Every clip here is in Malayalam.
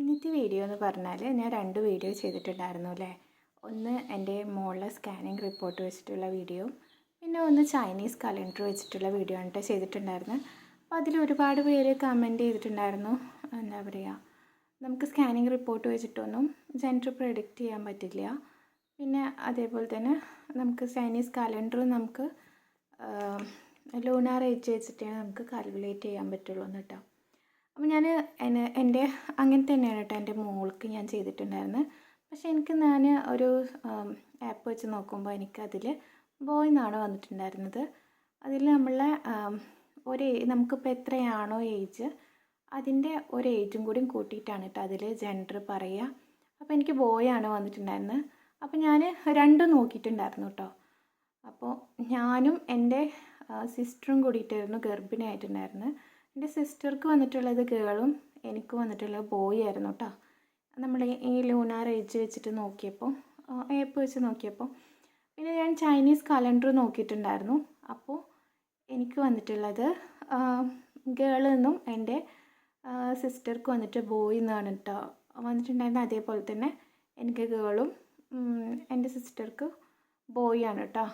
ഇന്നത്തെ വീഡിയോ എന്ന് പറഞ്ഞാൽ ഞാൻ 2 വീഡിയോ ചെയ്തിട്ടുണ്ടായിരുന്നു അല്ലേ. ഒന്ന് എൻ്റെ മോളുടെ സ്കാനിങ് റിപ്പോർട്ട് വെച്ചിട്ടുള്ള വീഡിയോ, പിന്നെ ഒന്ന് ചൈനീസ് കലണ്ടർ വെച്ചിട്ടുള്ള വീഡിയോ ആണ് ചെയ്തിട്ടുണ്ടായിരുന്നത്. അപ്പോൾ അതിൽ ഒരുപാട് പേര് കമൻറ്റ് ചെയ്തിട്ടുണ്ടായിരുന്നു, എന്താ പറയുക, നമുക്ക് സ്കാനിങ് റിപ്പോർട്ട് വെച്ചിട്ടൊന്നും ജെൻഡർ പ്രെഡിക്റ്റ് ചെയ്യാൻ പറ്റില്ല, പിന്നെ അതേപോലെ തന്നെ നമുക്ക് ചൈനീസ് കലണ്ടർ നമുക്ക് ലൂണാർ ഏജ് വെച്ചിട്ടാണ് നമുക്ക് കാൽക്കുലേറ്റ് ചെയ്യാൻ പറ്റുള്ളൂ എന്ന് കേട്ടോ. അപ്പോൾ ഞാൻ എൻ്റെ അങ്ങനെ തന്നെയാണ് കേട്ടോ എൻ്റെ മോൾക്ക് ഞാൻ ചെയ്തിട്ടുണ്ടായിരുന്നത്. പക്ഷേ ഞാൻ ഒരു ആപ്പ് വെച്ച് നോക്കുമ്പോൾ എനിക്കതിൽ ബോയ് എന്നാണ് വന്നിട്ടുണ്ടായിരുന്നത്. അതിൽ നമ്മളെ നമുക്കിപ്പോൾ എത്രയാണോ ഏജ് അതിൻ്റെ ഒരു ഏജും കൂടി കൂട്ടിയിട്ടാണ് കേട്ടോ അതിൽ ജെൻഡർ പറയുക. അപ്പോൾ എനിക്ക് ബോയ് ആണ് വന്നിട്ടുണ്ടായിരുന്നത്. അപ്പോൾ ഞാൻ രണ്ടും നോക്കിയിട്ടുണ്ടായിരുന്നു കേട്ടോ. അപ്പോൾ ഞാനും എൻ്റെ സിസ്റ്ററും കൂടിയിട്ടായിരുന്നു ഗർഭിണിയായിട്ടുണ്ടായിരുന്നത്. എൻ്റെ സിസ്റ്റർക്ക് വന്നിട്ടുള്ളത് ഗേളും എനിക്ക് വന്നിട്ടുള്ളത് ബോയ് ആയിരുന്നു കേട്ടോ. നമ്മൾ ഈ ലൂണാർ ഏജ് വെച്ചിട്ട് നോക്കിയപ്പോൾ, ആപ്പ് വെച്ച് നോക്കിയപ്പോൾ, പിന്നെ ഞാൻ ചൈനീസ് കലണ്ടർ നോക്കിയിട്ടുണ്ടായിരുന്നു. അപ്പോൾ എനിക്ക് വന്നിട്ടുള്ളത് ഗേൾ എന്നും എൻ്റെ സിസ്റ്റർക്ക് വന്നിട്ട് ബോയ് എന്നാണ് കേട്ടോ വന്നിട്ടുണ്ടായിരുന്നത്. അതേപോലെ തന്നെ എനിക്ക് ഗേളും എൻ്റെ സിസ്റ്റർക്ക് ബോയ് ആണ് കേട്ടോ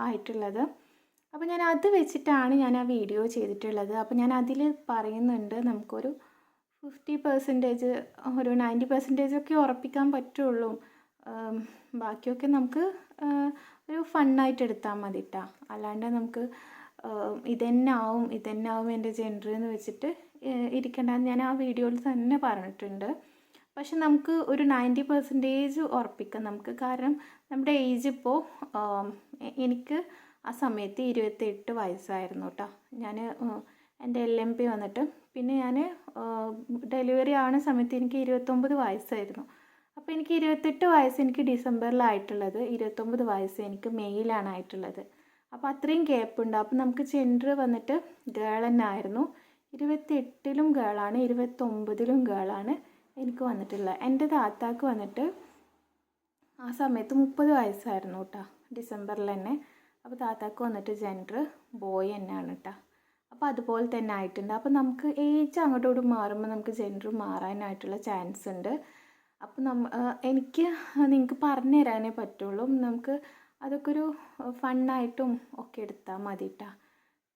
ആയിട്ടുള്ളത്. അപ്പോൾ ഞാൻ അത് വെച്ചിട്ടാണ് ഞാൻ ആ വീഡിയോ ചെയ്തിട്ടുള്ളത്. അപ്പോൾ ഞാൻ അതിൽ പറയുന്നുണ്ട് നമുക്കൊരു 50%, ഒരു 90% ഒക്കെ ഉറപ്പിക്കാൻ പറ്റുള്ളൂ, ബാക്കിയൊക്കെ നമുക്ക് ഒരു ഫണ്ണായിട്ട് എടുത്താൽ മതി കേട്ടോ. അല്ലാണ്ട് നമുക്ക് ഇതന്നെ ആവും എൻ്റെ ജെൻഡർ എന്ന് വെച്ചിട്ട് ഇരിക്കേണ്ടതെന്ന് ഞാൻ ആ വീഡിയോയിൽ തന്നെ പറഞ്ഞിട്ടുണ്ട്. പക്ഷെ നമുക്ക് ഒരു 90% ഉറപ്പിക്കാം നമുക്ക്. കാരണം നമ്മുടെ ഏജ് ഇപ്പോൾ എനിക്ക് ആ സമയത്ത് 28 വയസ്സായിരുന്നു കേട്ടോ. ഞാൻ എൻ്റെ LMP വന്നിട്ട്, പിന്നെ ഞാൻ ഡെലിവറി ആവുന്ന സമയത്ത് എനിക്ക് 29 വയസ്സായിരുന്നു. അപ്പോൾ എനിക്ക് 28 വയസ്സ് എനിക്ക് ഡിസംബറിലായിട്ടുള്ളത്, 29 വയസ്സ് എനിക്ക് മെയ്യിലാണ് ആയിട്ടുള്ളത്. അപ്പോൾ അത്രയും ഗ്യാപ്പ് ഉണ്ട്. അപ്പോൾ നമുക്ക് ജെൻഡർ വന്നിട്ട് ഗേൾ തന്നെ ആയിരുന്നു. 28-ലും ഗേളാണ്, 29-ലും ഗേളാണ് എനിക്ക് വന്നിട്ടുള്ളത്. എൻ്റെ താത്താക്ക് വന്നിട്ട് ആ സമയത്ത് 30 വയസ്സായിരുന്നു കേട്ടോ, ഡിസംബറിൽ തന്നെ. അപ്പോൾ താത്താക്ക് വന്നിട്ട് ജെൻഡർ ബോയ് തന്നെയാണ് കേട്ടോ. അപ്പോൾ അതുപോലെ തന്നെ ആയിട്ടുണ്ട്. അപ്പോൾ നമുക്ക് ഏജ് അങ്ങോട്ടോട് മാറുമ്പോൾ നമുക്ക് ജെൻഡർ മാറാനായിട്ടുള്ള ചാൻസ് ഉണ്ട്. അപ്പോൾ എനിക്ക് നിങ്ങൾക്ക് പറഞ്ഞു തരാനേ പറ്റുള്ളൂ. നമുക്ക് അതൊക്കെ ഒരു ഫണ്ണായിട്ടും ഒക്കെ എടുത്താൽ മതി കേട്ടോ.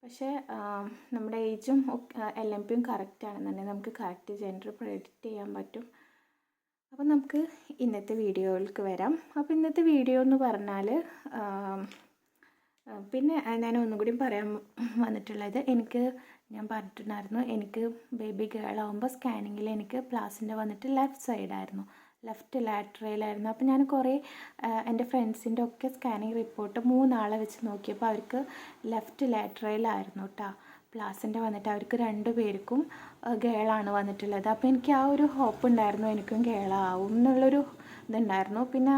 പക്ഷേ നമ്മുടെ ഏജും LMPയും കറക്റ്റ് ആണെന്നുണ്ടെങ്കിൽ നമുക്ക് കറക്റ്റ് ജെൻഡർ പ്രെഡിക്റ്റ് ചെയ്യാൻ പറ്റും. അപ്പോൾ നമുക്ക് ഇന്നത്തെ വീഡിയോയിലേക്ക് വരാം. അപ്പോൾ ഇന്നത്തെ വീഡിയോ എന്ന് പറഞ്ഞാൽ, പിന്നെ ഞാൻ ഒന്നുകൂടി പറയാൻ വന്നിട്ടുള്ളത്, ഞാൻ പറഞ്ഞിട്ടുണ്ടായിരുന്നു എനിക്ക് ബേബി ഗേൾ ആകുമ്പോൾ സ്കാനിങ്ങിൽ എനിക്ക് പ്ലാസിൻ്റെ വന്നിട്ട് ലെഫ്റ്റ് സൈഡായിരുന്നു, ലെഫ്റ്റ് ലാറ്ററയിലായിരുന്നു. അപ്പോൾ ഞാൻ കുറേ എൻ്റെ ഫ്രണ്ട്സിൻ്റെ ഒക്കെ സ്കാനിങ് റിപ്പോർട്ട് 3 ആളെ വെച്ച് നോക്കിയപ്പോൾ അവർക്ക് ലെഫ്റ്റ് ലാറ്ററയിലായിരുന്നു കേട്ടോ പ്ലാസിൻ്റെ വന്നിട്ട്. അവർക്ക് 2 പേർക്കും ഗേളാണ് വന്നിട്ടുള്ളത്. അപ്പോൾ എനിക്ക് ആ ഒരു ഹോപ്പ് ഉണ്ടായിരുന്നു എനിക്കും ഗേളാവും എന്നുള്ളൊരു ഇതുണ്ടായിരുന്നു. പിന്നെ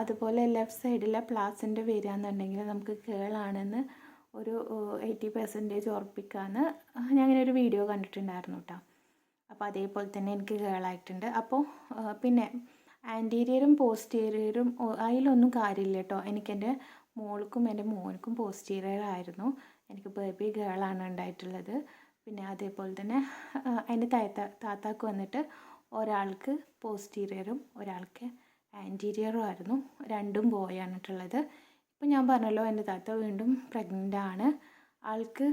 അതുപോലെ ലെഫ്റ്റ് സൈഡിലെ പ്ലാസിൻ്റെ വരികയെന്നുണ്ടെങ്കിൽ നമുക്ക് ഗേളാണെന്ന് ഒരു 80% ഉറപ്പിക്കാമെന്ന് ഞാൻ ഇങ്ങനെ ഒരു വീഡിയോ കണ്ടിട്ടുണ്ടായിരുന്നു കേട്ടോ. അപ്പോൾ അതേപോലെ തന്നെ എനിക്ക് ഗേളായിട്ടുണ്ട്. അപ്പോൾ പിന്നെ ആൻറ്റീരിയറും പോസ്റ്റീരിയറും അതിലൊന്നും കാര്യമില്ല കേട്ടോ. എനിക്കെൻ്റെ മോൾക്കും എൻ്റെ മോനുക്കും പോസ്റ്റീരിയർ ആയിരുന്നു. എനിക്ക് ബേബി ഗേളാണ് ഉണ്ടായിട്ടുള്ളത്. പിന്നെ അതേപോലെ തന്നെ എൻ്റെ താത്താക്ക് വന്നിട്ട് ഒരാൾക്ക് പോസ്റ്റീരിയറും ഒരാൾക്ക് ആൻറ്റീരിയറും ആയിരുന്നു. 2 ബോയാണിട്ടുള്ളത്. ഇപ്പോൾ ഞാൻ പറഞ്ഞല്ലോ എൻ്റെ താത്ത വീണ്ടും പ്രഗ്നൻ്റ് ആണ്. ആൾക്ക്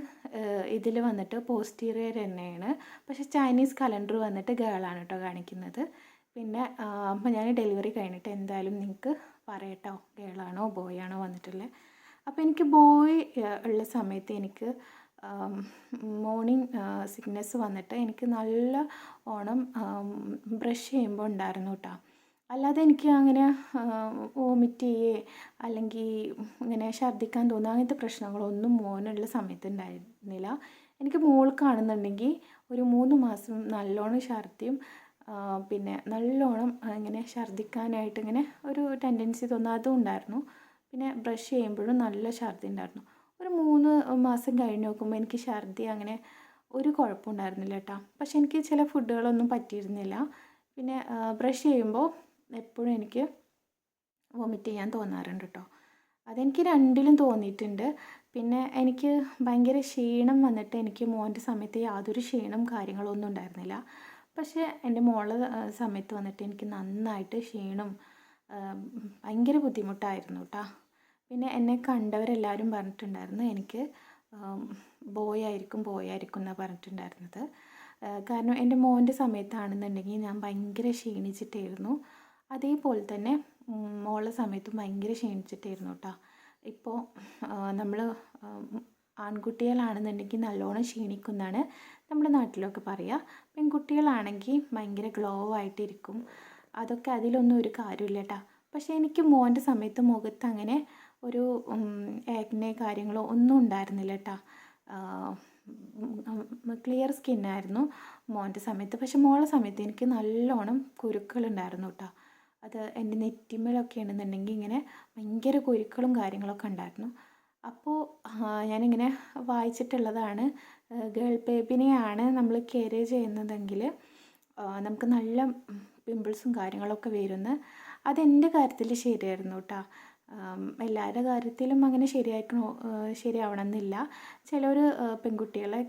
ഇതിൽ വന്നിട്ട് പോസ്റ്റീരിയർ തന്നെയാണ്. പക്ഷേ ചൈനീസ് കലണ്ടർ വന്നിട്ട് ഗേളാണ് കേട്ടോ കാണിക്കുന്നത്. പിന്നെ അപ്പോൾ ഞാൻ ഡെലിവറി കഴിഞ്ഞിട്ട് എന്തായാലും നിങ്ങൾക്ക് പറയട്ടോ ഗേളാണോ ബോയാണോ വന്നിട്ടുള്ളത്. അപ്പോൾ എനിക്ക് ബോയ് ഉള്ള സമയത്ത് എനിക്ക് മോർണിംഗ് സിക്നെസ് വന്നിട്ട് എനിക്ക് നല്ല ഓണം ബ്രഷ് ചെയ്യുമ്പോൾ ഉണ്ടായിരുന്നു കേട്ടോ. അല്ലാതെ എനിക്ക് അങ്ങനെ വോമിറ്റ് ചെയ്യേ അല്ലെങ്കിൽ ഇങ്ങനെ ഛർദ്ദിക്കാൻ തോന്നുക അങ്ങനത്തെ പ്രശ്നങ്ങളൊന്നും മോനുള്ള സമയത്ത് ഉണ്ടായിരുന്നില്ല. എനിക്ക് മോൾക്കാണെന്നുണ്ടെങ്കിൽ ഒരു 3 മാസം നല്ലോണം ഛർദ്ദിയും, പിന്നെ നല്ലോണം ഇങ്ങനെ ഛർദ്ദിക്കാനായിട്ട് ഇങ്ങനെ ഒരു ടെൻഡൻസി തോന്നുക അതും ഉണ്ടായിരുന്നു. പിന്നെ ബ്രഷ് ചെയ്യുമ്പോഴും നല്ല ഛർദ്ദി ഉണ്ടായിരുന്നു. ഒരു 3 മാസം കഴിഞ്ഞ് നോക്കുമ്പോൾ എനിക്ക് ഛർദ്ദി അങ്ങനെ ഒരു കുഴപ്പമുണ്ടായിരുന്നില്ല കേട്ടോ. പക്ഷെ എനിക്ക് ചില ഫുഡുകളൊന്നും പറ്റിയിരുന്നില്ല. പിന്നെ ബ്രഷ് ചെയ്യുമ്പോൾ എപ്പോഴും എനിക്ക് വോമിറ്റ് ചെയ്യാൻ തോന്നാറുണ്ട് കേട്ടോ. അതെനിക്ക് 2ലും തോന്നിയിട്ടുണ്ട്. പിന്നെ എനിക്ക് ഭയങ്കര ക്ഷീണം വന്നിട്ട് എനിക്ക് മോൻ്റെ സമയത്ത് യാതൊരു ക്ഷീണം കാര്യങ്ങളൊന്നും ഉണ്ടായിരുന്നില്ല. പക്ഷേ എൻ്റെ മോളെ സമയത്ത് വന്നിട്ട് എനിക്ക് നന്നായിട്ട് ക്ഷീണം, ഭയങ്കര ബുദ്ധിമുട്ടായിരുന്നു കേട്ടോ. പിന്നെ എന്നെ കണ്ടവരെല്ലാവരും പറഞ്ഞിട്ടുണ്ടായിരുന്നു എനിക്ക് ബോയ് ആയിരിക്കും എന്നാണ് പറഞ്ഞിട്ടുണ്ടായിരുന്നത്. കാരണം എൻ്റെ മോൻ്റെ സമയത്താണെന്നുണ്ടെങ്കിൽ ഞാൻ ഭയങ്കര ക്ഷീണിച്ചിട്ടായിരുന്നു. അതേപോലെ തന്നെ മോളുടെ സമയത്തും ഭയങ്കര ക്ഷീണിച്ചിട്ടായിരുന്നു കേട്ടോ. ഇപ്പോൾ നമ്മൾ ആൺകുട്ടികളാണെന്നുണ്ടെങ്കിൽ നല്ലോണം ക്ഷീണിക്കുമെന്നാണ് നമ്മുടെ നാട്ടിലൊക്കെ പറയുക. പെൺകുട്ടികളാണെങ്കിൽ ഭയങ്കര ഗ്ലോ ആയിട്ടിരിക്കും. അതൊക്കെ അതിലൊന്നും ഒരു കാര്യമില്ല കേട്ടോ. പക്ഷേ എനിക്ക് മോൻ്റെ സമയത്ത് മുഖത്ത് അങ്ങനെ ഒരു ആക്നെ കാര്യങ്ങളോ ഒന്നും ഉണ്ടായിരുന്നില്ല കേട്ടോ. ക്ലിയർ സ്കിന്നായിരുന്നു മോൻ്റെ സമയത്ത്. പക്ഷെ മോളുടെ സമയത്ത് എനിക്ക് നല്ലോണം കുരുക്കളുണ്ടായിരുന്നു കേട്ടോ. അത് എൻ്റെ നെറ്റിമേലൊക്കെ ആണെന്നുണ്ടെങ്കിൽ ഇങ്ങനെ ഭയങ്കര കുരുക്കളും കാര്യങ്ങളൊക്കെ ഉണ്ടായിരുന്നു. അപ്പോൾ ഞാനിങ്ങനെ വായിച്ചിട്ടുള്ളതാണ്, ഗേൾ ബേബിനെയാണ് നമ്മൾ കെയർ ചെയ്യുന്നതെങ്കിൽ നമുക്ക് നല്ല പിമ്പിൾസും കാര്യങ്ങളൊക്കെ വരുമെന്ന്. അതെൻ്റെ കാര്യത്തിൽ ശരിയായിരുന്നു കേട്ടോ. എല്ലാവരുടെ കാര്യത്തിലും അങ്ങനെ ശരിയാവണമെന്നില്ല. ചിലർ പെൺകുട്ടികളെ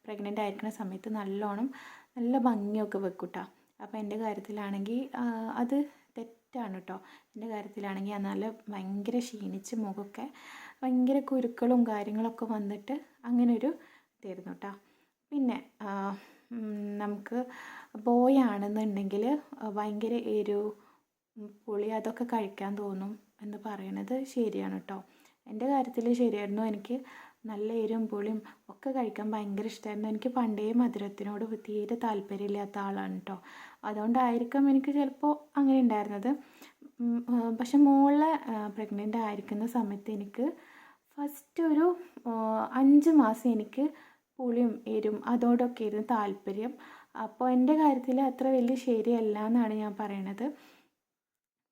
പ്രഗ്നൻ്റ് ആയിരിക്കുന്ന സമയത്ത് നല്ല ഭംഗിയൊക്കെ വെക്കും കേട്ടോ. അപ്പോൾ എൻ്റെ കാര്യത്തിലാണെങ്കിൽ അത് തെറ്റാണ് കേട്ടോ. എൻ്റെ കാര്യത്തിലാണെങ്കിൽ നല്ല ഭയങ്കര ക്ഷീണിച്ച് മുഖമൊക്കെ ഭയങ്കര കുരുക്കളും കാര്യങ്ങളൊക്കെ വന്നിട്ട് അങ്ങനെ ഒരു ഇതായിരുന്നു കേട്ടോ. പിന്നെ നമുക്ക് ബോയ് ആണെന്നുണ്ടെങ്കിൽ ഭയങ്കര എരിവ്, പുളി അതൊക്കെ കഴിക്കാൻ തോന്നും എന്ന് പറയണത് ശരിയാണ് കേട്ടോ. എൻ്റെ കാര്യത്തിൽ ശരിയായിരുന്നു. എനിക്ക് നല്ല എരിവും പുളിയും ഒക്കെ കഴിക്കാൻ ഭയങ്കര ഇഷ്ടമായിരുന്നു. എനിക്ക് പണ്ടേ മധുരത്തിനോട് തീരെ താല്പര്യമില്ലാത്ത ആളാണ് കേട്ടോ. അതുകൊണ്ടായിരിക്കും എനിക്ക് ചിലപ്പോൾ അങ്ങനെ ഉണ്ടായിരുന്നത്. പക്ഷെ മോളെ പ്രഗ്നൻ്റ് ആയിരിക്കുന്ന സമയത്ത് എനിക്ക് ഫസ്റ്റ് ഒരു 5 മാസം എനിക്ക് പുളിയും എരിവും അതോടൊക്കെ ആയിരുന്നു താല്പര്യം. അപ്പോൾ എൻ്റെ കാര്യത്തിൽ അത്ര വലിയ ശരിയല്ല എന്നാണ് ഞാൻ പറയണത്.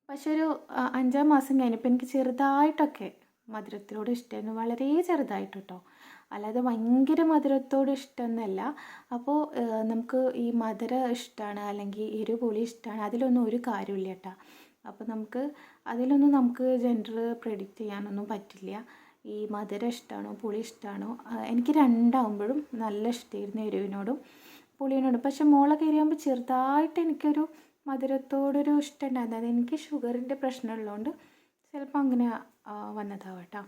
പക്ഷെ ഒരു 5-ാം മാസം കഴിഞ്ഞപ്പോൾ എനിക്ക് ചെറുതായിട്ടൊക്കെ മധുരത്തിനോട് ഇഷ്ടമായിരുന്നു, വളരെ ചെറുതായിട്ട് കേട്ടോ. അല്ലാതെ ഭയങ്കര മധുരത്തോട് ഇഷ്ടമൊന്നുമല്ല. അപ്പോൾ നമുക്ക് ഈ മധുരം ഇഷ്ടമാണ് അല്ലെങ്കിൽ എരിവ് പുളി ഇഷ്ടമാണ് അതിലൊന്നും ഒരു കാര്യമില്ല കേട്ടോ. അപ്പോൾ അതിലൊന്നും നമുക്ക് ജെൻഡർ പ്രെഡിക്റ്റ് ചെയ്യാനൊന്നും പറ്റില്ല. ഈ മധുരം ഇഷ്ടമാണോ പുളി ഇഷ്ടമാണോ, എനിക്ക് രണ്ടാകുമ്പോഴും നല്ല ഇഷ്ടമായിരുന്നു, എരിവിനോടും പുളിയോടും. പക്ഷെ മോളൊക്കെ എരിയാകുമ്പോൾ ചെറുതായിട്ട് എനിക്കൊരു മധുരത്തോടൊരു ഇഷ്ടം ഉണ്ടായിരുന്നു. അതെനിക്ക് ഷുഗറിൻ്റെ പ്രശ്നമുള്ളതുകൊണ്ട് ചിലപ്പോൾ അങ്ങനെ വന്നതാവും കേട്ടോ.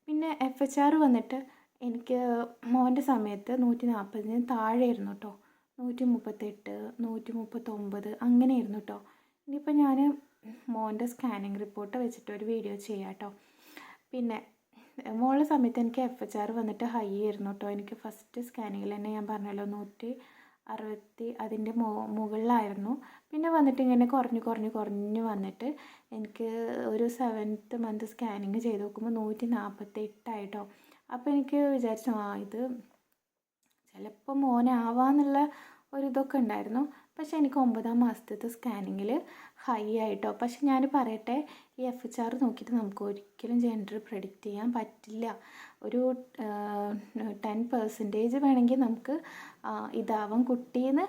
പിന്നെ FHR വന്നിട്ട് എനിക്ക് മോൻ്റെ സമയത്ത് 140 താഴെയായിരുന്നു കേട്ടോ. 138, 139 അങ്ങനെയായിരുന്നു കേട്ടോ. ഇനിയിപ്പോൾ ഞാൻ മോൻ്റെ സ്കാനിങ് റിപ്പോർട്ട് വെച്ചിട്ട് ഒരു വീഡിയോ ചെയ്യാം കേട്ടോ. പിന്നെ മോളുടെ സമയത്ത് എനിക്ക് FHR വന്നിട്ട് ഹൈ ആയിരുന്നു കേട്ടോ. എനിക്ക് ഫസ്റ്റ് സ്കാനിങ്ങിൽ തന്നെ ഞാൻ പറഞ്ഞല്ലോ 160 അതിൻ്റെ മുകളിലായിരുന്നു. പിന്നെ വന്നിട്ട് ഇങ്ങനെ കുറഞ്ഞ് വന്നിട്ട് എനിക്ക് ഒരു 7th മന്ത് സ്കാനിങ് ചെയ്ത് നോക്കുമ്പോൾ 148 ആയിട്ടോ. അപ്പോൾ എനിക്ക് വിചാരിച്ചു ഇത് ചിലപ്പോൾ മോനാവാന്നുള്ള ഒരിതൊക്കെ ഉണ്ടായിരുന്നു. പക്ഷേ എനിക്ക് 9-ാം മാസത്തെ സ്കാനിങ്ങിൽ ഹൈ ആയിട്ടോ. പക്ഷെ ഞാൻ പറയട്ടെ, ഈ FHR നോക്കിയിട്ട് നമുക്ക് ഒരിക്കലും ജെൻഡർ പ്രെഡിക്റ്റ് ചെയ്യാൻ പറ്റില്ല. ഒരു 10% വേണമെങ്കിൽ നമുക്ക് ഇതാവാം കുട്ടീന്ന്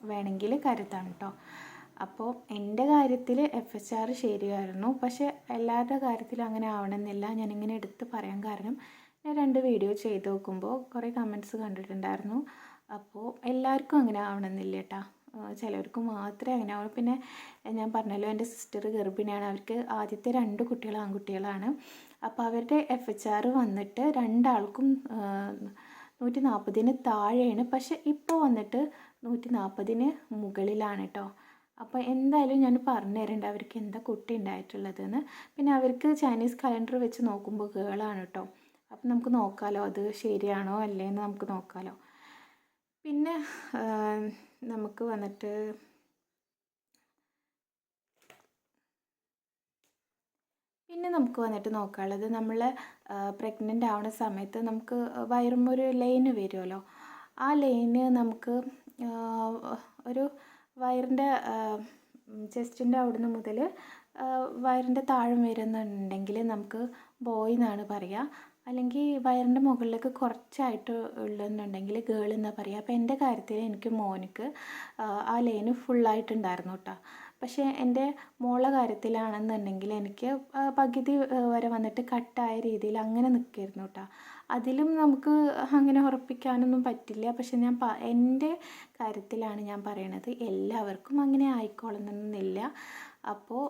വേണമെങ്കിൽ കരുതാണ് കേട്ടോ. അപ്പോൾ എൻ്റെ കാര്യത്തിൽ FHR ശരിയായിരുന്നു. പക്ഷേ എല്ലാവരുടെ കാര്യത്തിലും അങ്ങനെ ആവണമെന്നില്ല. ഞാനിങ്ങനെ എടുത്ത് പറയാൻ കാരണം ഞാൻ 2 വീഡിയോ ചെയ്ത് നോക്കുമ്പോൾ കുറേ കമൻറ്റ്സ് കണ്ടിട്ടുണ്ടായിരുന്നു. അപ്പോൾ എല്ലാവർക്കും അങ്ങനെ ആവണമെന്നില്ല കേട്ടോ. ചിലർക്ക് മാത്രമേ അങ്ങനെ ആവുള്ളൂ. പിന്നെ ഞാൻ പറഞ്ഞല്ലോ, എൻ്റെ സിസ്റ്റർ ഗർഭിണിയാണ്. അവർക്ക് ആദ്യത്തെ 2 കുട്ടികൾ ആൺകുട്ടികളാണ്. അപ്പോൾ അവരുടെ FHR വന്നിട്ട് രണ്ടാൾക്കും 140 താഴെയാണ്. പക്ഷെ ഇപ്പോൾ വന്നിട്ട് 140 മുകളിലാണ് കേട്ടോ. അപ്പോൾ എന്തായാലും ഞാൻ പറഞ്ഞു തരേണ്ട അവർക്ക് എന്താ കുട്ടി ഉണ്ടായിട്ടുള്ളതെന്ന്. പിന്നെ അവർക്ക് ചൈനീസ് കലണ്ടർ വെച്ച് നോക്കുമ്പോൾ ഗേളാണ് കേട്ടോ. അപ്പം നമുക്ക് നോക്കാമല്ലോ അത് ശരിയാണോ അല്ലേന്ന് നമുക്ക് നോക്കാമല്ലോ. പിന്നെ നമുക്ക് വന്നിട്ട് നോക്കാനുള്ളത് നമ്മൾ പ്രഗ്നൻ്റ് ആവുന്ന സമയത്ത് നമുക്ക് വയറുമൊരു ലൈന് വരുമല്ലോ. ആ ലൈന് നമുക്ക് ഒരു വയറിൻ്റെ ചെസ്റ്റിൻ്റെ അവിടുന്ന് മുതൽ വയറിൻ്റെ താഴെ വരുന്നുണ്ടെങ്കിൽ നമുക്ക് ബോയ് എന്നാണ് പറയുക. അല്ലെങ്കിൽ വയറിൻ്റെ മുകളിലേക്ക് കുറച്ചായിട്ട് ഉള്ളെന്നുണ്ടെങ്കിൽ ഗേൾ എന്നാണ് പറയുക. അപ്പോൾ എൻ്റെ കാര്യത്തിൽ എനിക്ക് മോനിക്ക് ആ ലൈന് ഫുള്ളായിട്ടുണ്ടായിരുന്നു കേട്ടോ. പക്ഷേ എൻ്റെ മോളുടെ കാര്യത്തിലാണെന്നുണ്ടെങ്കിൽ എനിക്ക് പകുതി വരെ വന്നിട്ട് കട്ടായ രീതിയിൽ അങ്ങനെ നിൽക്കുമായിരുന്നു കേട്ടോ. അതിലും നമുക്ക് അങ്ങനെ ഉറപ്പിക്കാനൊന്നും പറ്റില്ല. പക്ഷെ ഞാൻ എൻ്റെ കാര്യത്തിലാണ് ഞാൻ പറയണത്. എല്ലാവർക്കും അങ്ങനെ ആയിക്കോളണമെന്നില്ല. അപ്പോൾ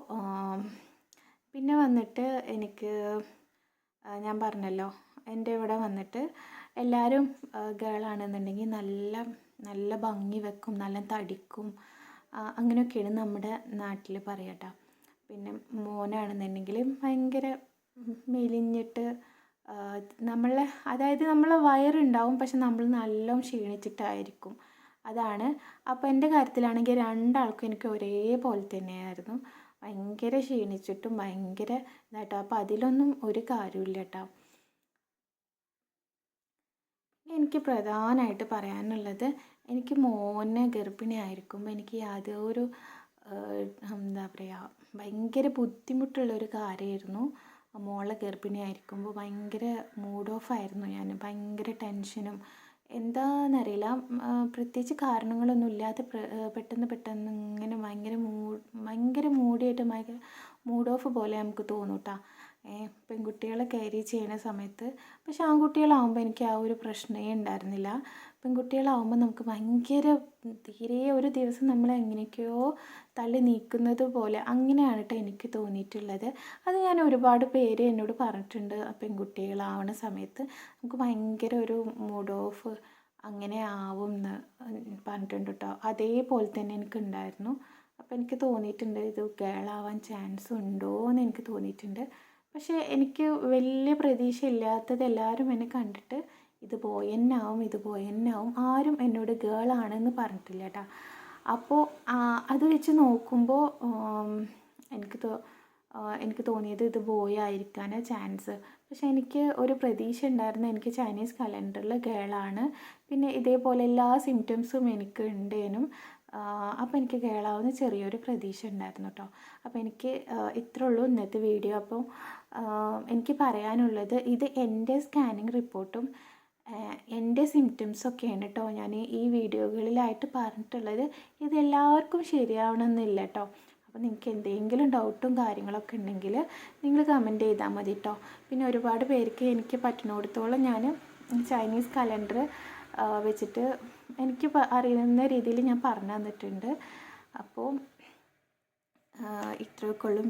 പിന്നെ വന്നിട്ട് എനിക്ക് ഞാൻ പറഞ്ഞല്ലോ, എൻ്റെ ഇവിടെ വന്നിട്ട് എല്ലാവരും ഗേളാണെന്നുണ്ടെങ്കിൽ നല്ല നല്ല ഭംഗി വെക്കും, നല്ല തടിക്കും, അങ്ങനെയൊക്കെയാണ് നമ്മുടെ നാട്ടിൽ പറയട്ടോ. പിന്നെ മോനാണെന്നുണ്ടെങ്കിൽ ഭയങ്കര മെലിഞ്ഞിട്ട് നമ്മളെ, അതായത് നമ്മളെ വയറുണ്ടാവും, പക്ഷെ നമ്മൾ നല്ലോണം ക്ഷീണിച്ചിട്ടായിരിക്കും. അതാണ്. അപ്പോൾ എൻ്റെ കാര്യത്തിലാണെങ്കിൽ രണ്ടാൾക്കും എനിക്ക് ഒരേപോലെ തന്നെയായിരുന്നു. ഭയങ്കര ക്ഷീണിച്ചിട്ടും ഭയങ്കര ഇതായിട്ടോ. അപ്പോൾ അതിലൊന്നും ഒരു കാര്യമില്ല കേട്ടോ. എനിക്ക് പ്രധാനമായിട്ട് പറയാനുള്ളത്, എനിക്ക് മോനെ ഗർഭിണിയായിരിക്കുമ്പോൾ എനിക്ക് യാതൊരു എന്താ പറയുക, ഭയങ്കര ബുദ്ധിമുട്ടുള്ളൊരു കാര്യമായിരുന്നു. മോളെ ഗർഭിണിയായിരിക്കുമ്പോൾ ഭയങ്കര മൂഡ് ഓഫ് ആയിരുന്നു ഞാൻ. ഭയങ്കര ടെൻഷനും എന്താണെന്നറിയില്ല, പ്രത്യേകിച്ച് കാരണങ്ങളൊന്നും ഇല്ലാതെ പെട്ടെന്ന് ഇങ്ങനെ ഭയങ്കര മൂടിയായിട്ട് മൂഡ് ഓഫ് പോലെ നമുക്ക് തോന്നും കേട്ടോ. പെൺകുട്ടികളെ ക്യാരി ചെയ്യുന്ന സമയത്ത്. പക്ഷെ ആൺകുട്ടികളാവുമ്പോൾ എനിക്ക് ആ ഒരു പ്രശ്നമേ ഉണ്ടായിരുന്നില്ല. പെൺകുട്ടികളാവുമ്പോൾ നമുക്ക് ഭയങ്കര തീരെ ഒരു ദിവസം നമ്മളെ എങ്ങനെയൊക്കെയോ തള്ളി നീക്കുന്നത് പോലെ അങ്ങനെയാണ് കേട്ടോ എനിക്ക് തോന്നിയിട്ടുള്ളത്. അത് ഞാൻ ഒരുപാട് പേര് എന്നോട് പറഞ്ഞിട്ടുണ്ട്. പെൺകുട്ടികളാവുന്ന സമയത്ത് നമുക്ക് ഭയങ്കര ഒരു മൂഡ് ഓഫ് അങ്ങനെ ആവും എന്ന് പറഞ്ഞിട്ടുണ്ട് കേട്ടോ. അതേപോലെ തന്നെ എനിക്കുണ്ടായിരുന്നു. അപ്പോൾ എനിക്ക് തോന്നിയിട്ടുണ്ട് ഇത് ഗേളാവാൻ ചാൻസ് ഉണ്ടോ എന്ന് എനിക്ക് തോന്നിയിട്ടുണ്ട്. പക്ഷേ എനിക്ക് വലിയ പ്രതീക്ഷ ഇല്ലാത്തത് എല്ലാവരും എന്നെ കണ്ടിട്ട് ഇത് ബോയ് തന്നെയാവും, ആരും എന്നോട് ഗേളാണെന്ന് പറഞ്ഞിട്ടില്ല കേട്ടോ. അപ്പോൾ അത് വെച്ച് നോക്കുമ്പോൾ എനിക്ക് തോന്നിയത് ഇത് ബോയ് ആയിരിക്കാനാണ് ചാൻസ്. പക്ഷെ എനിക്ക് ഒരു പ്രതീക്ഷ ഉണ്ടായിരുന്നു, എനിക്ക് ചൈനീസ് കലണ്ടറിൽ ഗേളാണ്, പിന്നെ ഇതേപോലെ എല്ലാ സിംറ്റംസും എനിക്ക് ഉണ്ടേനും. അപ്പോൾ എനിക്ക് ഗേളാവുന്ന ചെറിയൊരു പ്രതീക്ഷ ഉണ്ടായിരുന്നു കേട്ടോ. അപ്പോൾ എനിക്ക് ഇത്രേ ഉള്ളൂ ഇന്നത്തെ വീഡിയോ. അപ്പോൾ എനിക്ക് പറയാനുള്ളത്, ഇത് എൻ്റെ സ്കാനിങ് റിപ്പോർട്ടും എൻ്റെ സിംറ്റംസൊക്കെയാണ് കേട്ടോ ഞാൻ ഈ വീഡിയോകളിലായിട്ട് പറഞ്ഞിട്ടുള്ളത്. ഇത് എല്ലാവർക്കും ശരിയാവണമെന്നില്ല കേട്ടോ. അപ്പോൾ നിങ്ങൾക്ക് എന്തെങ്കിലും ഡൗട്ടും കാര്യങ്ങളൊക്കെ ഉണ്ടെങ്കിൽ നിങ്ങൾ കമൻറ്റ് ചെയ്താൽ മതി കേട്ടോ. പിന്നെ ഒരുപാട് പേർക്ക് എനിക്ക് പറ്റുന്നിടത്തോളം ഞാൻ ചൈനീസ് കലണ്ടർ വെച്ചിട്ട് എനിക്ക് അറിയുന്ന രീതിയിൽ ഞാൻ പറഞ്ഞു തന്നിട്ടുണ്ട്. അപ്പോൾ ഇത്രയൊക്കെ ഉള്ളൂ.